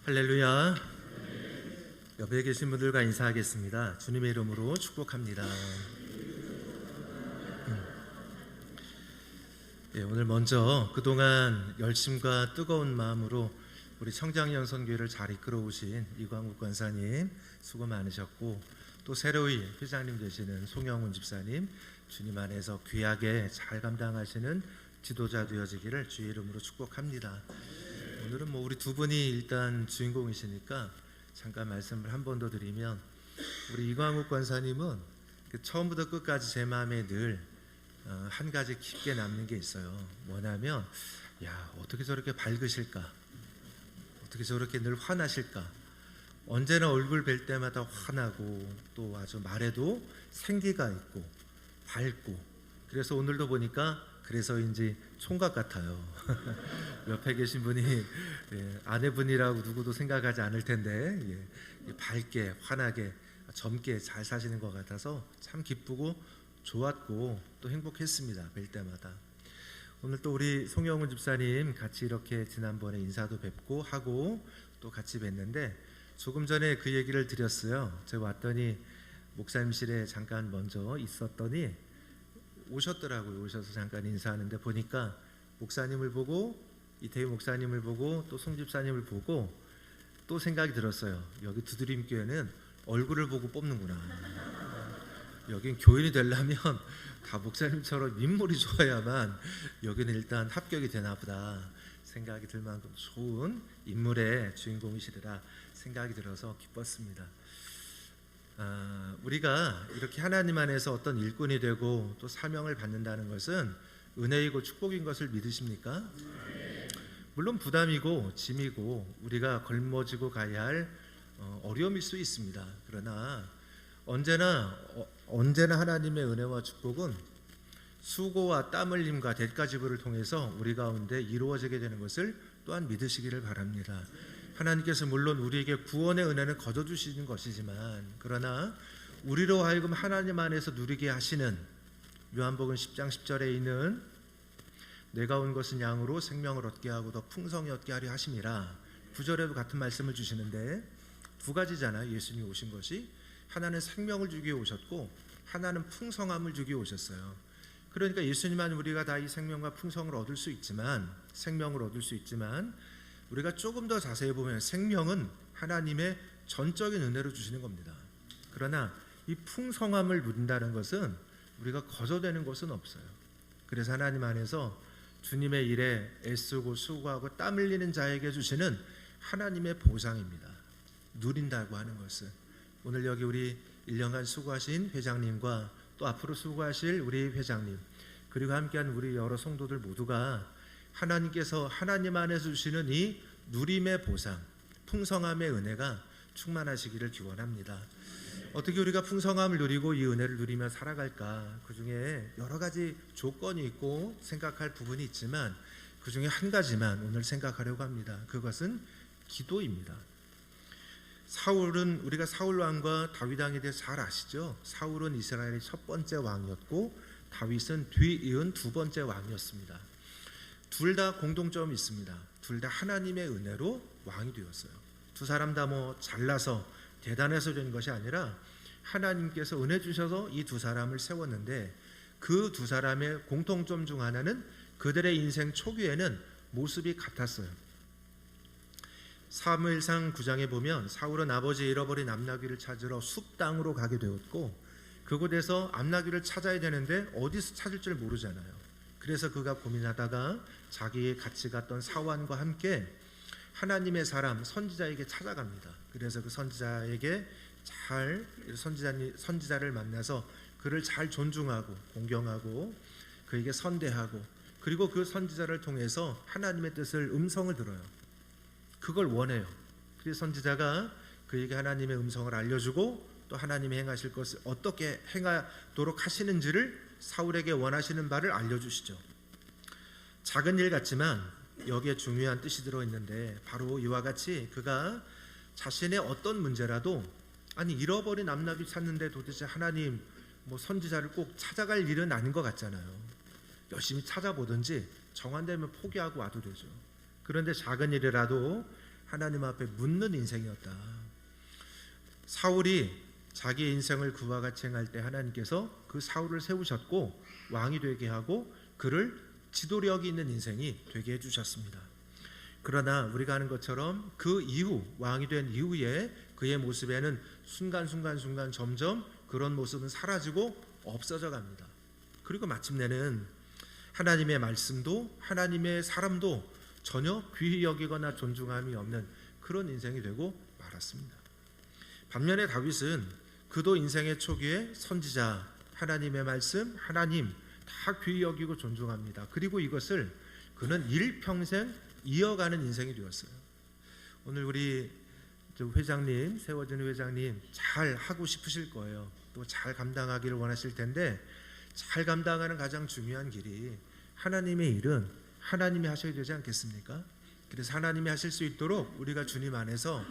할렐루야. 옆에 계신 분들과 인사하겠습니다. 주님의 이름으로 축복합니다. 오늘 먼저 그동안 열심과 뜨거운 마음으로 우리 청장연선교회를 잘 이끌어 오신 이광욱 권사님 수고 많으셨고, 또 새로이 회장님 되시는 송영훈 집사님 주님 안에서 귀하게 잘 감당하시는 지도자 되어지기를 주의 이름으로 축복합니다. 오늘은 우리 두 분이 일단 주인공이시니까 잠깐 말씀을 한 번 더 드리면, 우리 이광욱 권사님은 처음부터 끝까지 제 마음에 늘 한 가지 깊게 남는 게 있어요. 뭐냐면, 어떻게 저렇게 밝으실까? 어떻게 저렇게 늘 화나실까? 언제나 얼굴 뵐 때마다 화나고, 또 아주 말에도 생기가 있고 밝고, 그래서 오늘도 보니까 그래서인지 총각 같아요. 옆에 계신 분이 아내분이라고 누구도 생각하지 않을 텐데 밝게 환하게 젊게 잘 사시는 것 같아서 참 기쁘고 좋았고 또 행복했습니다. 뵐 때마다. 오늘 또 우리 송영훈 집사님 같이 이렇게 지난번에 인사도 뵙고 하고 또 같이 뵀는데, 조금 전에 그 얘기를 드렸어요. 제가 왔더니 목사님실에 잠깐 먼저 있었더니 오셨더라고요. 오셔서 잠깐 인사하는데 보니까 목사님을 보고, 이태희 목사님을 보고 또 송 집사님을 보고 또 생각이 들었어요. 여기 두드림교회는 얼굴을 보고 뽑는구나. 여긴 교인이 되려면 다 목사님처럼 인물이 좋아야만 여기는 일단 합격이 되나 보다 생각이 들 만큼 좋은 인물의 주인공이시리라 생각이 들어서 기뻤습니다. 우리가 이렇게 하나님 안에서 어떤 일꾼이 되고 또 사명을 받는다는 것은 은혜이고 축복인 것을 믿으십니까? 물론 부담이고 짐이고 우리가 걸머지고 가야 할 어려움일 수 있습니다. 그러나 언제나 하나님의 은혜와 축복은 수고와 땀 흘림과 대가지불을 통해서 우리 가운데 이루어지게 되는 것을 또한 믿으시기를 바랍니다. 하나님께서 물론 우리에게 구원의 은혜는 거둬주시는 것이지만, 그러나 우리로 하여금 하나님 안에서 누리게 하시는, 요한복음 10장 10절에 있는 내가 온 것은 양으로 생명을 얻게 하고 더 풍성히 얻게 하려 하심이라, 9절에도 같은 말씀을 주시는데 두 가지잖아요. 예수님이 오신 것이 하나는 생명을 주기 위해 오셨고 하나는 풍성함을 주기 위해 오셨어요. 그러니까 예수님만 우리가 다 이 생명과 풍성을 얻을 수 있지만, 생명을 얻을 수 있지만, 우리가 조금 더 자세히 보면 생명은 하나님의 전적인 은혜로 주시는 겁니다. 그러나 이 풍성함을 누린다는 것은 우리가 거저되는 것은 없어요. 그래서 하나님 안에서 주님의 일에 애쓰고 수고하고 땀 흘리는 자에게 주시는 하나님의 보상입니다. 누린다고 하는 것은. 오늘 여기 우리 1년간 수고하신 회장님과 또 앞으로 수고하실 우리 회장님, 그리고 함께한 우리 여러 성도들 모두가 하나님께서 하나님 안에서 주시는 이 누림의 보상, 풍성함의 은혜가 충만하시기를 기원합니다. 어떻게 우리가 풍성함을 누리고 이 은혜를 누리며 살아갈까? 그 중에 여러 가지 조건이 있고 생각할 부분이 있지만 그 중에 한 가지만 오늘 생각하려고 합니다. 그것은 기도입니다. 사울은, 우리가 사울 왕과 다윗 왕에 대해 잘 아시죠? 사울은 이스라엘의 첫 번째 왕이었고 다윗은 뒤이은 두 번째 왕이었습니다. 둘 다 공통점이 있습니다. 둘 다 하나님의 은혜로 왕이 되었어요. 두 사람 다 잘나서 대단해서 된 것이 아니라 하나님께서 은혜 주셔서 이 두 사람을 세웠는데, 그 두 사람의 공통점 중 하나는 그들의 인생 초기에는 모습이 같았어요. 사무엘상 9장에 보면 사울은 아버지 잃어버린 암나귀를 찾으러 숲 땅으로 가게 되었고, 그곳에서 암나귀를 찾아야 되는데 어디서 찾을 줄 모르잖아요. 그래서 그가 고민하다가 자기의 같이 갔던 사환과 함께 하나님의 사람 선지자에게 찾아갑니다. 그래서 그 선지자에게 선지자를 만나서 그를 잘 존중하고 공경하고 그에게 선대하고, 그리고 그 선지자를 통해서 하나님의 뜻을 음성을 들어요. 그걸 원해요. 그래서 선지자가 그에게 하나님의 음성을 알려주고 또 하나님이 행하실 것을 어떻게 행하도록 하시는지를 사울에게 원하시는 바를 알려주시죠. 작은 일 같지만 여기에 중요한 뜻이 들어있는데, 바로 이와 같이 그가 자신의 어떤 문제라도, 아니 잃어버린 암나귀 찾는데 도대체 하나님 선지자를 꼭 찾아갈 일은 아닌 것 같잖아요. 열심히 찾아보든지 정한되면 포기하고 와도 되죠. 그런데 작은 일이라도 하나님 앞에 묻는 인생이었다. 사울이 자기의 인생을 그와 같이 행할 때 하나님께서 그 사울을 세우셨고 왕이 되게 하고 그를 지도력이 있는 인생이 되게 해주셨습니다. 그러나 우리가 아는 것처럼 그 이후 왕이 된 이후에 그의 모습에는 순간 점점 그런 모습은 사라지고 없어져 갑니다. 그리고 마침내는 하나님의 말씀도 하나님의 사람도 전혀 귀히 여기거나 존중함이 없는 그런 인생이 되고 말았습니다. 반면에 다윗은 그도 인생의 초기에 선지자, 하나님의 말씀, 하나님 다 귀히 여기고 존중합니다. 그리고 이것을 그는 일평생 이어가는 인생이 되었어요. 오늘 우리 회장님, 세워진 회장님 잘 하고 싶으실 거예요. 또 잘 감당하기를 원하실 텐데 잘 감당하는 가장 중요한 길이 하나님의 일은 하나님이 하셔야 되지 않겠습니까? 그래서 하나님이 하실 수 있도록 우리가 주님 안에서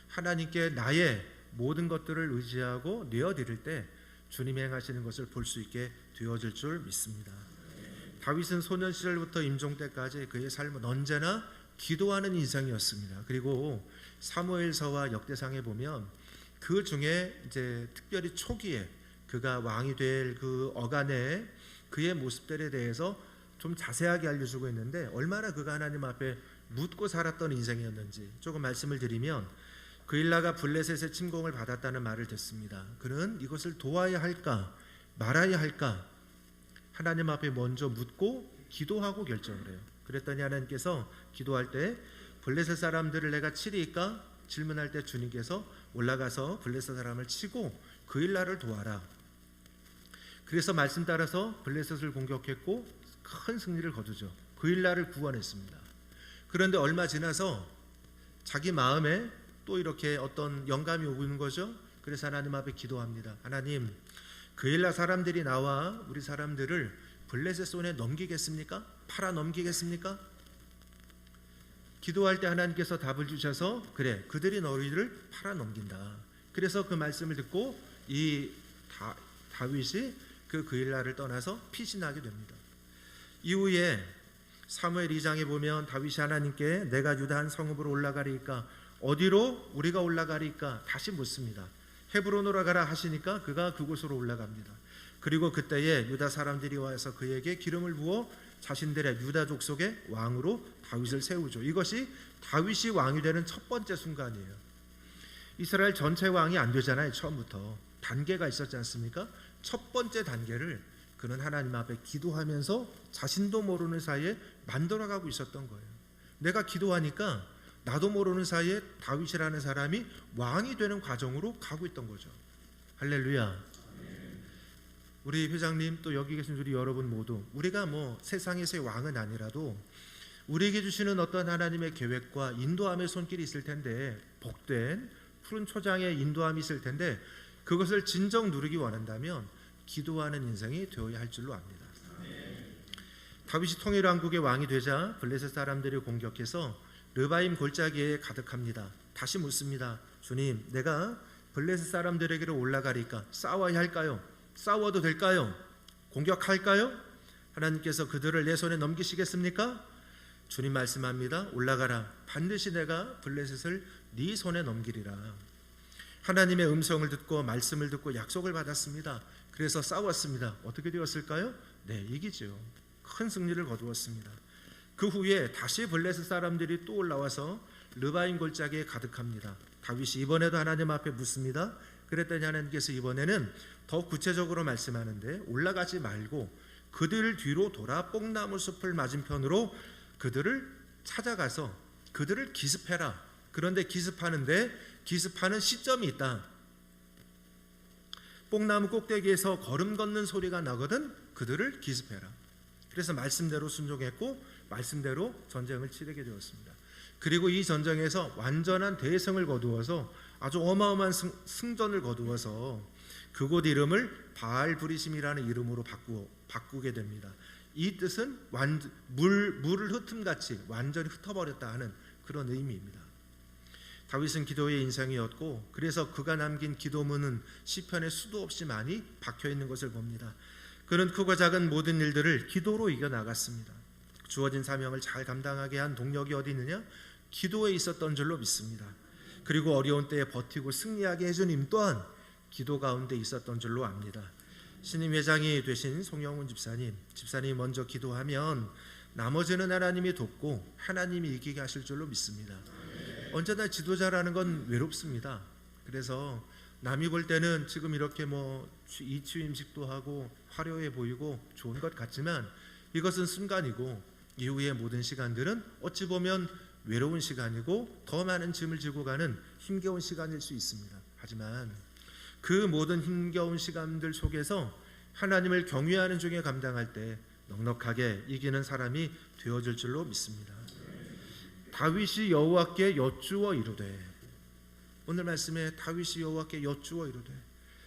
하나님께 나의 모든 것들을 의지하고 내어드릴 때 주님이 행하시는 것을 볼 수 있게 되어질 줄 믿습니다. 다윗은 소년 시절부터 임종 때까지 그의 삶은 언제나 기도하는 인생이었습니다. 그리고 사무엘서와 역대상에 보면 그 중에 이제 특별히 초기에 그가 왕이 될 그 어간의 그의 모습들에 대해서 좀 자세하게 알려주고 있는데 얼마나 그가 하나님 앞에 묻고 살았던 인생이었는지 조금 말씀을 드리면 그일라가 블레셋의 침공을 받았다는 말을 듣습니다. 그는 이것을 도와야 할까 말아야 할까 하나님 앞에 먼저 묻고 기도하고 결정을 해요. 그랬더니 하나님께서 기도할 때 블레셋 사람들을 내가 치리까 질문할 때 주님께서 올라가서 블레셋 사람을 치고 그일라를 도와라. 그래서 말씀 따라서 블레셋을 공격했고 큰 승리를 거두죠. 그일라를 구원했습니다. 그런데 얼마 지나서 자기 마음에 또 이렇게 어떤 영감이 오는 거죠. 그래서 하나님 앞에 기도합니다. 하나님, 그일라 사람들이 나와 우리 사람들을 블레셋 손에 넘기겠습니까? 팔아 넘기겠습니까? 기도할 때 하나님께서 답을 주셔서 그래, 그들이 너희를 팔아 넘긴다. 그래서 그 말씀을 듣고 이 다윗이 그 그일라를 떠나서 피신하게 됩니다. 이후에 사무엘 2장에 보면 다윗이 하나님께 내가 유다 한 성읍으로 올라가리까 어디로 우리가 올라가리까 다시 묻습니다. 헤브론으로 가라 하시니까 그가 그곳으로 올라갑니다. 그리고 그때에 유다 사람들이 와서 그에게 기름을 부어 자신들의 유다 족속의 왕으로 다윗을 세우죠. 이것이 다윗이 왕이 되는 첫 번째 순간이에요. 이스라엘 전체 왕이 안 되잖아요. 처음부터 단계가 있었지 않습니까? 첫 번째 단계를 그는 하나님 앞에 기도하면서 자신도 모르는 사이에 만들어가고 있었던 거예요. 내가 기도하니까 나도 모르는 사이에 다윗이라는 사람이 왕이 되는 과정으로 가고 있던 거죠. 할렐루야. 우리 회장님 또 여기 계신 우리 여러분 모두 우리가 뭐 세상에서의 왕은 아니라도 우리에게 주시는 어떤 하나님의 계획과 인도함의 손길이 있을 텐데 복된 푸른 초장의 인도함이 있을 텐데 그것을 진정 누리기 원한다면 기도하는 인생이 되어야 할 줄로 압니다. 다윗이 통일왕국의 왕이 되자 블레셋 사람들이 공격해서 르바임 골짜기에 가득합니다. 다시 묻습니다. 주님, 내가 블레셋 사람들에게로 올라가리까 싸워야 할까요? 싸워도 될까요? 공격할까요? 하나님께서 그들을 내 손에 넘기시겠습니까? 주님 말씀합니다. 올라가라. 반드시 내가 블레셋을 네 손에 넘기리라. 하나님의 음성을 듣고 말씀을 듣고 약속을 받았습니다. 그래서 싸웠습니다. 어떻게 되었을까요? 네, 이기죠. 큰 승리를 거두었습니다. 그 후에 다시 블레셋 사람들이 또 올라와서 르바임 골짜기에 가득합니다. 다윗이 이번에도 하나님 앞에 묻습니다. 그랬더니 하나님께서 이번에는 더 구체적으로 말씀하는데 올라가지 말고 그들 뒤로 돌아 뽕나무 숲을 맞은편으로 그들을 찾아가서 그들을 기습해라. 그런데 기습하는 시점이 있다. 뽕나무 꼭대기에서 걸음 걷는 소리가 나거든 그들을 기습해라. 그래서 말씀대로 순종했고 말씀대로 전쟁을 치르게 되었습니다. 그리고 이 전쟁에서 완전한 대승을 거두어서 아주 어마어마한 승전을 거두어서 그곳 이름을 바알브리심이라는 이름으로 바꾸게 됩니다. 이 뜻은 물을 흩음같이 완전히 흩어버렸다 하는 그런 의미입니다. 다윗은 기도의 인생이었고 그래서 그가 남긴 기도문은 시편에 수도 없이 많이 박혀있는 것을 봅니다. 그는 크고 작은 모든 일들을 기도로 이겨나갔습니다. 주어진 사명을 잘 감당하게 한 동력이 어디 있느냐? 기도에 있었던 줄로 믿습니다. 그리고 어려운 때에 버티고 승리하게 해준 힘 또한 기도 가운데 있었던 줄로 압니다. 신임 회장이 되신 송영훈 집사님이 먼저 기도하면 나머지는 하나님이 돕고 하나님이 이기게 하실 줄로 믿습니다. 언제나 지도자라는 건 외롭습니다. 그래서 남이 볼 때는 지금 이렇게 이취임식도 하고 화려해 보이고 좋은 것 같지만 이것은 순간이고 이후의 모든 시간들은 어찌 보면 외로운 시간이고 더 많은 짐을 지고 가는 힘겨운 시간일 수 있습니다. 하지만 그 모든 힘겨운 시간들 속에서 하나님을 경외하는 중에 감당할 때 넉넉하게 이기는 사람이 되어질 줄로 믿습니다. 다윗이 여호와께 여쭈어 이르되, 오늘 말씀에 다윗이 여호와께 여쭈어 이르되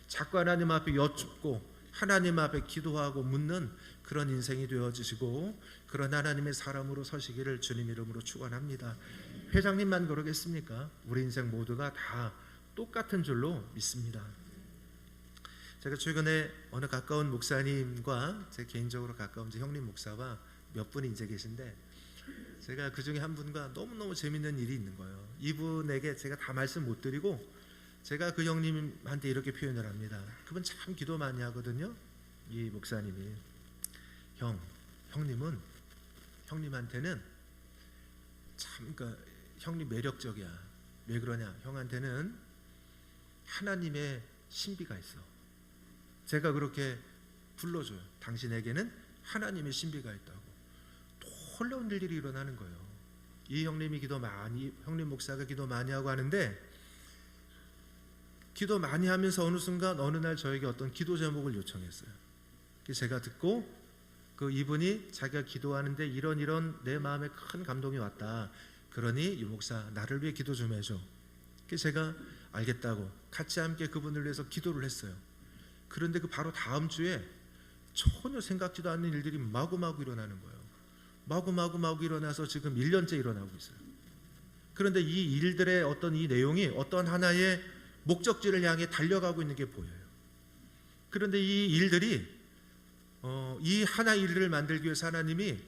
자꾸 하나님 앞에 여쭙고 하나님 앞에 기도하고 묻는 그런 인생이 되어지시고 그런 하나님의 사람으로 서시기를 주님 이름으로 축원합니다. 회장님만 그러겠습니까? 우리 인생 모두가 다 똑같은 줄로 믿습니다. 제가 최근에 어느 가까운 목사님과 제 개인적으로 가까운 제 형님 목사와 몇 분이 이제 계신데 제가 그 중에 한 분과 너무너무 재밌는 일이 있는 거예요. 이분에게 제가 다 말씀 못 드리고 제가 그 형님한테 이렇게 표현을 합니다. 그분 참 기도 많이 하거든요. 이 목사님이 형님한테는 참 그러니까 형님 매력적이야. 왜 그러냐? 형한테는 하나님의 신비가 있어. 제가 그렇게 불러줘요. 당신에게는 하나님의 신비가 있다고. 놀라운 일들이 일어나는 거예요. 이 형님 목사가 기도 많이 하고 하는데 기도 많이 하면서 어느 순간 어느 날 저에게 어떤 기도 제목을 요청했어요. 제가 듣고 이분이 자기가 기도하는데 이런 내 마음에 큰 감동이 왔다. 그러니 유 목사 나를 위해 기도 좀 해줘. 제가 알겠다고 같이 함께 그분을 위해서 기도를 했어요. 그런데 바로 다음 주에 전혀 생각지도 않는 일들이 마구마구 일어나는 거예요. 마구마구 일어나서 지금 1년째 일어나고 있어요. 그런데 이 일들의 어떤 이 내용이 어떤 하나의 목적지를 향해 달려가고 있는 게 보여요. 그런데 이 일들이 이 하나 일을 만들기 위해서 하나님이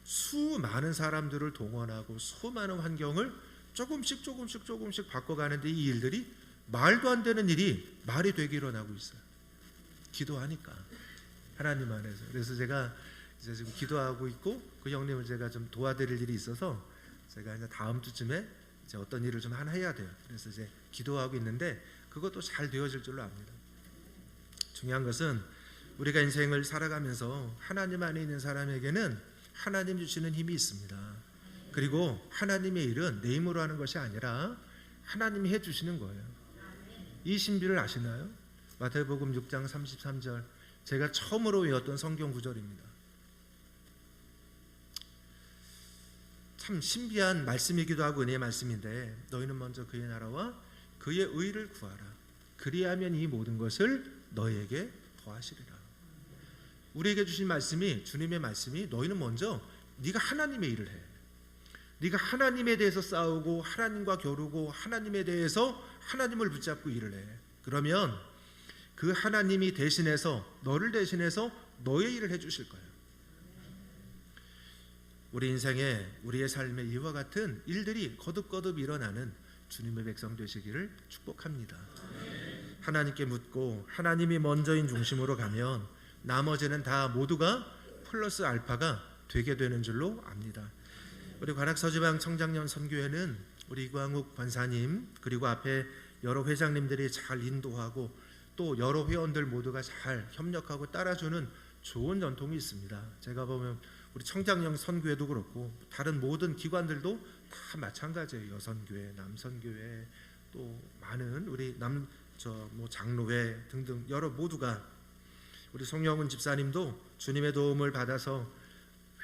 수많은 사람들을 동원하고 수많은 환경을 조금씩 바꿔가는데 이 일들이 말도 안 되는 일이 말이 되게 일어나고 있어요. 기도하니까 하나님 안에서. 그래서 제가 이제 지금 기도하고 있고 그 형님을 제가 좀 도와드릴 일이 있어서 제가 이제 다음 주쯤에 이제 어떤 일을 좀 하나 해야 돼요. 그래서 이제 기도하고 있는데 그것도 잘 되어질 줄로 압니다. 중요한 것은 우리가 인생을 살아가면서 하나님 안에 있는 사람에게는 하나님 주시는 힘이 있습니다. 그리고 하나님의 일은 내 힘으로 하는 것이 아니라 하나님이 해주시는 거예요. 이 신비를 아시나요? 마태복음 6장 33절 제가 처음으로 외웠던 성경 구절입니다. 참 신비한 말씀이기도 하고 은혜의 말씀인데 너희는 먼저 그의 나라와 그의 의를 구하라. 그리하면 이 모든 것을 너희에게 더하시리라. 우리에게 주신 말씀이 주님의 말씀이 너희는 먼저 네가 하나님의 일을 해. 네가 하나님에 대해서 싸우고 하나님과 겨루고 하나님에 대해서 하나님을 붙잡고 일을 해. 그러면 그 하나님이 대신해서 너를 대신해서 너의 일을 해주실 거예요. 우리 인생에 우리의 삶에 이와 같은 일들이 거듭거듭 일어나는 주님의 백성 되시기를 축복합니다. 하나님께 묻고 하나님이 먼저인 중심으로 가면 나머지는 다 모두가 플러스 알파가 되게 되는 줄로 압니다. 우리 관악서지방 청장년 선교회는 우리 이광욱 권사님 그리고 앞에 여러 회장님들이 잘 인도하고 또 여러 회원들 모두가 잘 협력하고 따라주는 좋은 전통이 있습니다. 제가 보면 우리 청장년 선교회도 그렇고 다른 모든 기관들도 다 마찬가지예요. 여선교회, 남선교회 또 많은 우리 장로회 등등 여러 모두가 우리 송영훈 집사님도 주님의 도움을 받아서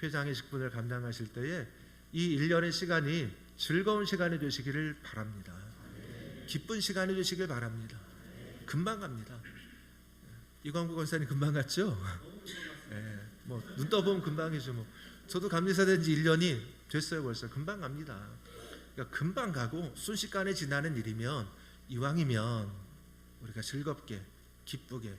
회장의 직분을 감당하실 때에 이 1년의 시간이 즐거운 시간이 되시기를 바랍니다. 기쁜 시간이 되시길 바랍니다. 금방 갑니다. 이광구 권사님 금방 갔죠? 눈 떠보면 금방이죠. 저도 감리사 된 지 1년이 됐어요. 벌써 금방 갑니다. 그러니까 금방 가고 순식간에 지나는 일이면 이왕이면 우리가 즐겁게 기쁘게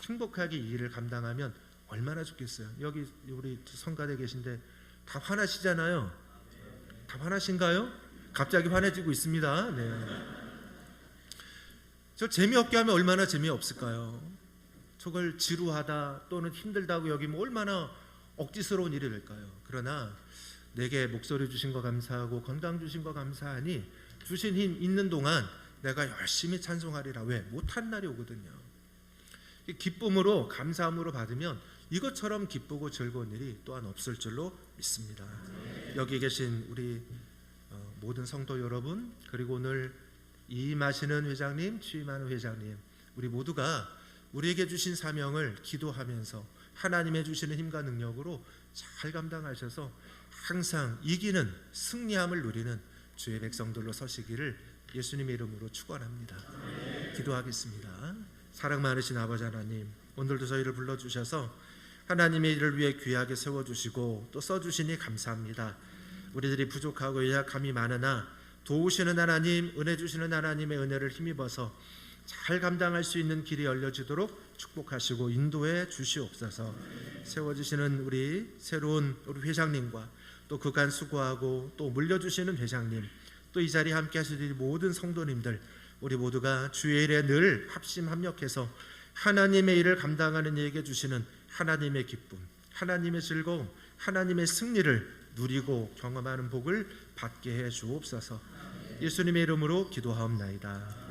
행복하게 이 일을 감당하면 얼마나 좋겠어요. 여기 우리 성가대 계신데 다 화나시잖아요. 다 화나신가요? 갑자기 환해지고 있습니다. 네. 저 재미없게 하면 얼마나 재미없을까요? 저걸 지루하다 또는 힘들다고 여기면 얼마나 억지스러운 일이 될까요? 그러나 내게 목소리 주신 거 감사하고 건강 주신 거 감사하니 주신 힘 있는 동안 내가 열심히 찬송하리라. 왜? 못한 날이 오거든요. 기쁨으로 감사함으로 받으면 이것처럼 기쁘고 즐거운 일이 또한 없을 줄로 믿습니다. 여기 계신 우리 모든 성도 여러분, 그리고 오늘 이임하시는 회장님, 취임하는 회장님, 우리 모두가 우리에게 주신 사명을 기도하면서 하나님의 주시는 힘과 능력으로 잘 감당하셔서 항상 이기는 승리함을 누리는 주의 백성들로 서시기를 예수님의 이름으로 축원합니다. 기도하겠습니다. 사랑 많으신 아버지 하나님, 오늘도 저희를 불러주셔서 하나님의 일을 위해 귀하게 세워주시고 또 써주시니 감사합니다. 우리들이 부족하고 연약함이 많으나 도우시는 하나님, 은혜 주시는 하나님의 은혜를 힘입어서 잘 감당할 수 있는 길이 열려지도록 축복하시고 인도해 주시옵소서. 세워주시는 우리 새로운 우리 회장님과 또 그간 수고하고 또 물려주시는 회장님, 또 이 자리에 함께 하시는 모든 성도님들, 우리 모두가 주의 일에 늘 합심 합력해서 하나님의 일을 감당하는 이에게 주시는 하나님의 기쁨, 하나님의 즐거움, 하나님의 승리를 누리고 경험하는 복을 받게 해 주옵소서. 예수님의 이름으로 기도하옵나이다.